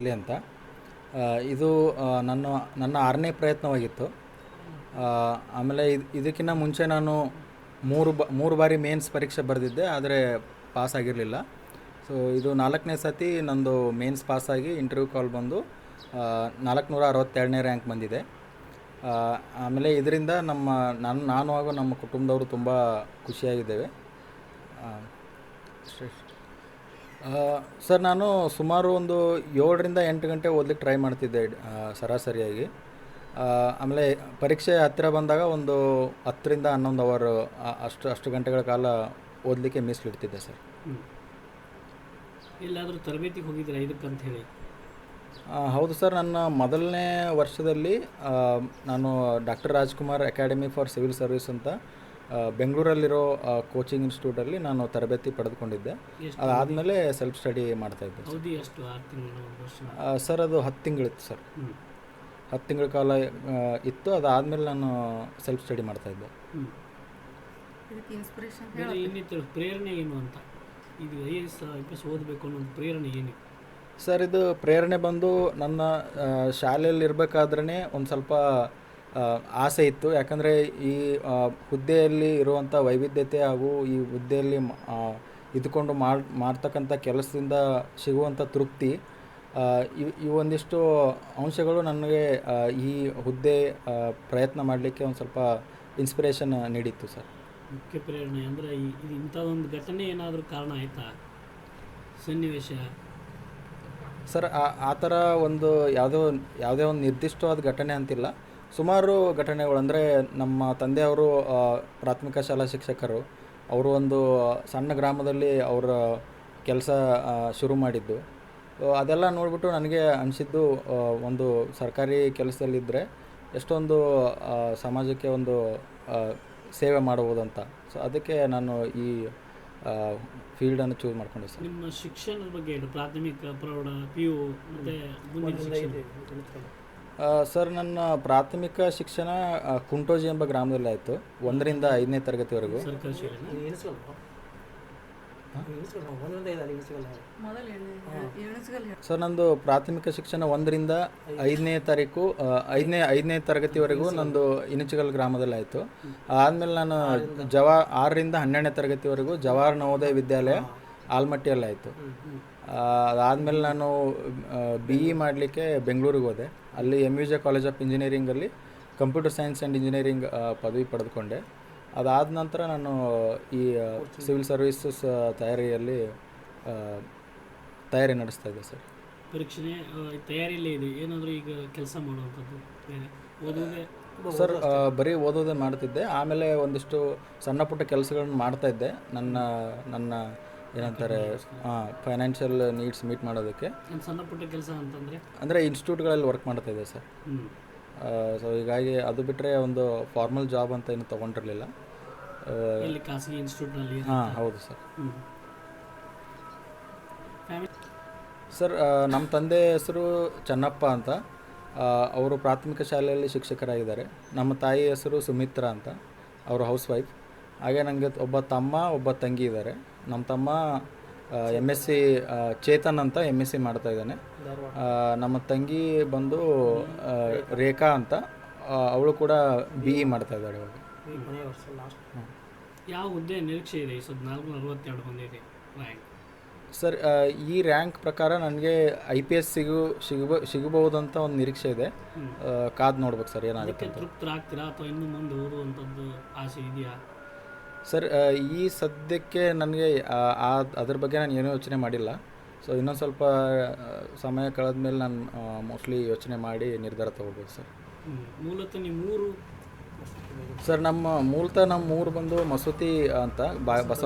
ಇಲ್ಲಿ ಅಂತ ಇದು ನನ್ನ ನನ್ನ 6ನೇ ಪ್ರಯತ್ನವಾಗಿತ್ತು. ಆಮೇಲೆ ಇದಕ್ಕಿಂತ ಮುಂಚೆ ನಾನು ಮೂರು ಬಾರಿ ಮೇನ್ಸ್ ಪರೀಕ್ಷೆ ಬರೆದಿದ್ದೆ, ಆದರೆ ಪಾಸ್ ಆಗಿರಲಿಲ್ಲ. ಸೊ ಇದು 4ನೇ ಸತಿ ನಂದು ಮೇನ್ಸ್ ಪಾಸಾಗಿ ಇಂಟರ್ವ್ಯೂ ಕಾಲ್ ಬಂದು 462ನೇ ರ್ಯಾಂಕ್ ಬಂದಿದೆ. ಆಮೇಲೆ ಇದರಿಂದ ನಾನು ಹಾಗೂ ನಮ್ಮ ಕುಟುಂಬದವರು ತುಂಬ ಖುಷಿಯಾಗಿದ್ದೇವೆ. ಸರ್, ನಾನು ಸುಮಾರು ಒಂದು 7ರಿಂದ 8 ಗಂಟೆ ಓದಲಿಕ್ಕೆ ಟ್ರೈ ಮಾಡ್ತಿದ್ದೆ ಸರಾಸರಿಯಾಗಿ. ಆಮೇಲೆ ಪರೀಕ್ಷೆ ಹತ್ತಿರ ಬಂದಾಗ ಒಂದು 10ರಿಂದ 11 ಅವರ್ ಅಷ್ಟು ಗಂಟೆಗಳ ಕಾಲ ಓದಲಿಕ್ಕೆ ಮೀಸಲಿಡ್ತಿದ್ದೆ ಸರ್. ಎಲ್ಲಾದರೂ ತರಬೇತಿಗೆ ಹೋಗಿದ್ದೀರಾ ಇದಕ್ಕಂತ ಹೇಳಿ? ಹೌದು ಸರ್, ನನ್ನ ಮೊದಲನೇ ವರ್ಷದಲ್ಲಿ ನಾನು doctor Rajkumar academy for civil service ಅಂತ ಬೆಂಗಳೂರಲ್ಲಿರೋ ಕೋಚಿಂಗ್ ಇನ್ಸ್ಟಿಟ್ಯೂಟಲ್ಲಿ ನಾನು ತರಬೇತಿ ಪಡೆದುಕೊಂಡಿದ್ದೆ. ಅದಾದಮೇಲೆ ಸೆಲ್ಫ್ ಸ್ಟಡಿ ಮಾಡ್ತಾಯಿದ್ದೆ. ಅವಧಿ ಎಷ್ಟು? 6 ತಿಂಗಳು, ವರ್ಷ? ಸರ್, ಅದು 10 ತಿಂಗಳಿತ್ತು ಸರ್. 10 ತಿಂಗಳ ಕಾಲ ಇತ್ತು. ಅದಾದಮೇಲೆ ನಾನು ಸೆಲ್ಫ್ ಸ್ಟಡಿ ಮಾಡ್ತಾಯಿದ್ದೆ. ಇನ್ನಿತರ ಪ್ರೇರಣೆ ಏನು ಅಂತ, ಇದು IAS ಓದಬೇಕು ಅನ್ನೋ ಪ್ರೇರಣೆ ಏನಿತ್ತು ಸರ್? ಇದು ಪ್ರೇರಣೆ ಬಂದು ನನ್ನ ಶಾಲೆಯಲ್ಲಿ ಇರಬೇಕಾದ್ರೇ ಒಂದು ಸ್ವಲ್ಪ ಆಸೆ ಇತ್ತು. ಯಾಕಂದರೆ ಈ ಹುದ್ದೆಯಲ್ಲಿ ಇರುವಂಥ ವೈವಿಧ್ಯತೆ ಹಾಗೂ ಈ ಹುದ್ದೆಯಲ್ಲಿ ಇದ್ದುಕೊಂಡು ಮಾಡ್ತಕ್ಕಂಥ ಕೆಲಸದಿಂದ ಸಿಗುವಂಥ ತೃಪ್ತಿ, ಈ ಒಂದಿಷ್ಟು ಅಂಶಗಳು ನನಗೆ ಈ ಹುದ್ದೆ ಪ್ರಯತ್ನ ಮಾಡಲಿಕ್ಕೆ ಒಂದು ಸ್ವಲ್ಪ ಇನ್ಸ್ಪಿರೇಷನ್ ನೀಡಿತ್ತು ಸರ್. ಮುಖ್ಯ ಪ್ರೇರಣೆ ಅಂದರೆ ಇದು ಇಂಥ ಒಂದು ಘಟನೆ ಏನಾದರೂ ಕಾರಣ ಆಯಿತಾ, ಸನ್ನಿವೇಶ? ಸರ್, ಆ ಥರ ಒಂದು ಯಾವುದೇ ಒಂದು ನಿರ್ದಿಷ್ಟವಾದ ಘಟನೆ ಅಂತಿಲ್ಲ. ಸುಮಾರು ಘಟನೆಗಳು. ಅಂದರೆ ನಮ್ಮ ತಂದೆಯವರು ಪ್ರಾಥಮಿಕ ಶಾಲಾ ಶಿಕ್ಷಕರು. ಅವರು ಒಂದು ಸಣ್ಣ ಗ್ರಾಮದಲ್ಲಿ ಅವರ ಕೆಲಸ ಶುರು ಮಾಡಿದ್ದು. ಅದೆಲ್ಲ ನೋಡಿಬಿಟ್ಟು ನನಗೆ ಅನಿಸಿದ್ದು, ಒಂದು ಸರ್ಕಾರಿ ಕೆಲಸದಲ್ಲಿದ್ದರೆ ಎಷ್ಟೊಂದು ಸಮಾಜಕ್ಕೆ ಒಂದು ಸೇವೆ ಮಾಡಬಹುದು ಅಂತ. ಸೊ ಅದಕ್ಕೆ ನಾನು ಈ ಫೀಲ್ಡನ್ನು ಚೂಸ್ ಮಾಡ್ಕೊಂಡೆ ಸರ್. ನಿಮ್ಮ ಶಿಕ್ಷಣದ ಬಗ್ಗೆ ಹೇಳಿ, ಪ್ರಾಥಮಿಕ, ಪ್ರೌಢ, PU ಮತ್ತು ಮುಂದಿನ ಶಿಕ್ಷಣ? ಸರ್, ನನ್ನ ಪ್ರಾಥಮಿಕ ಶಿಕ್ಷಣ ಕುಂಟೋಜಿ ಎಂಬ ಗ್ರಾಮದಲ್ಲಿ ಆಯಿತು, 1ರಿಂದ 5ನೇ ತರಗತಿವರೆಗೂ. ಸರ್ಕಾರಿ ಶಾಲೆ? ಸರ್, ನಂದು ಪ್ರಾಥಮಿಕ ಶಿಕ್ಷಣ 1ರಿಂದ 5ನೇ ತರಗತಿವರೆಗೂ ನಂದು ಇನಚಗಲ್ ಗ್ರಾಮದಲ್ಲಿ ಆಯಿತು. ಆದಮೇಲೆ ನಾನು 6ರಿಂದ 12ನೇ ತರಗತಿವರೆಗೂ ಜವಾಹರ್ ನವೋದಯ ವಿದ್ಯಾಲಯ ಆಲ್ಮಟ್ಟಿಯಲ್ಲಿ ಆಯಿತು. ಅದಾದಮೇಲೆ ನಾನು BE ಮಾಡಲಿಕ್ಕೆ ಬೆಂಗಳೂರಿಗೆ ಹೋದೆ. ಅಲ್ಲಿ MUJ ಕಾಲೇಜ್ ಆಫ್ ಇಂಜಿನಿಯರಿಂಗಲ್ಲಿ ಕಂಪ್ಯೂಟರ್ ಸೈನ್ಸ್ ಆ್ಯಂಡ್ ಇಂಜಿನಿಯರಿಂಗ್ ಪದವಿ ಪಡೆದುಕೊಂಡೆ. ಅದಾದ ನಂತರ ನಾನು ಈ ಸಿವಿಲ್ ಸರ್ವೀಸಸ್ ತಯಾರಿ ನಡೆಸ್ತಾ ಇದ್ದೆ ಸರ್. ಪರೀಕ್ಷೆ ತಯಾರಿಯಲ್ಲೇ ಇದೆ, ಏನಾದರೂ ಈಗ ಕೆಲಸ ಮಾಡುವಂಥದ್ದು ಓದೋದೇ? ಸರ್, ಬರೀ ಓದೋದೇ ಮಾಡ್ತಿದ್ದೆ. ಆಮೇಲೆ ಒಂದಿಷ್ಟು ಸಣ್ಣ ಪುಟ್ಟ ಕೆಲಸಗಳನ್ನ ಮಾಡ್ತಾಯಿದ್ದೆ, ನನ್ನ ಏನಂತಾರೆ ಫೈನಾನ್ಷಿಯಲ್ ನೀಡ್ಸ್ ಮೀಟ್ ಮಾಡೋದಕ್ಕೆ. ಸಣ್ಣ ಪುಟ್ಟ ಕೆಲಸ ಅಂತಂದರೆ ಅಂದರೆ ಇನ್ಸ್ಟಿಟ್ಯೂಟ್ಗಳಲ್ಲಿ ವರ್ಕ್ ಮಾಡ್ತಾಯಿದ್ದೆ ಸರ್. ಸೊ ಹೀಗಾಗಿ ಅದು ಬಿಟ್ಟರೆ ಒಂದು ಫಾರ್ಮಲ್ ಜಾಬ್ ಅಂತ ಏನು ತೊಗೊಂಡಿರಲಿಲ್ಲ. ಖಾಸಗಿ ಇನ್ಸ್ಟಿಟ್ಯೂಟ್ನಲ್ಲಿ? ಹೌದು ಸರ್. ಸರ್, ನಮ್ಮ ತಂದೆ ಹೆಸರು ಚೆನ್ನಪ್ಪ ಅಂತ. ಅವರು ಪ್ರಾಥಮಿಕ ಶಾಲೆಯಲ್ಲಿ ಶಿಕ್ಷಕರಾಗಿದ್ದಾರೆ. ನಮ್ಮ ತಾಯಿ ಹೆಸರು ಸುಮಿತ್ರಾ ಅಂತ, ಅವರು ಹೌಸ್ ವೈಫ್. ಹಾಗೆ ನನಗೆ ಒಬ್ಬ ತಮ್ಮ, ಒಬ್ಬ ತಂಗಿ ಇದ್ದಾರೆ. ನಮ್ಮ ತಮ್ಮ MSc ಚೇತನ್ ಅಂತ MSc ಮಾಡ್ತಾ ಇದ್ದಾನೆ. ನಮ್ಮ ತಂಗಿ ಬಂದು ರೇಖಾ ಅಂತ, ಅವಳು ಕೂಡ BE ಮಾಡ್ತಾ ಇದ್ದಾಳೆ ಇವಾಗ. ಯಾವ ಹುದ್ದೆ ನಿರೀಕ್ಷೆ ಇದೆ? 462 ಹೊಂದಿದೆ ರ್ಯಾಂಕ್. ಸರ್, ಈ ರ್ಯಾಂಕ್ ಪ್ರಕಾರ ನನಗೆ IPS ಸಿಗಬಹುದಂತ ಒಂದು ನಿರೀಕ್ಷೆ ಇದೆ. ಕಾದು ನೋಡ್ಬೇಕು ಸರ್ ಏನಾಗುತ್ತೆ. ತೃಪ್ತರಾಗ್ತೀರಾ ಅಥವಾ ಇನ್ನು ಮುಂದೆ ಓದುವಂಥದ್ದು ಆಸೆ ಇದೆಯಾ? ಸರ್, ಈ ಸದ್ಯಕ್ಕೆ ನನಗೆ ಅದ್ರ ಬಗ್ಗೆ ನಾನು ಏನೂ ಯೋಚನೆ ಮಾಡಿಲ್ಲ. ಸೊ ಇನ್ನೊಂದು ಸ್ವಲ್ಪ ಸಮಯ ಕಳೆದ ಮೇಲೆ ನಾನು ಮೋಸ್ಟ್ಲಿ ಯೋಚನೆ ಮಾಡಿ ನಿರ್ಧಾರ ತೊಗೊಳ್ಬೋದು ಸರ್. ಮೂಲತಃ ನಿಮ್ಮ ಊರು? ಸರ್, ನಮ್ಮ ಊರು ಬಂದು ಮಸೂತಿ ಅಂತ, ಬಸವ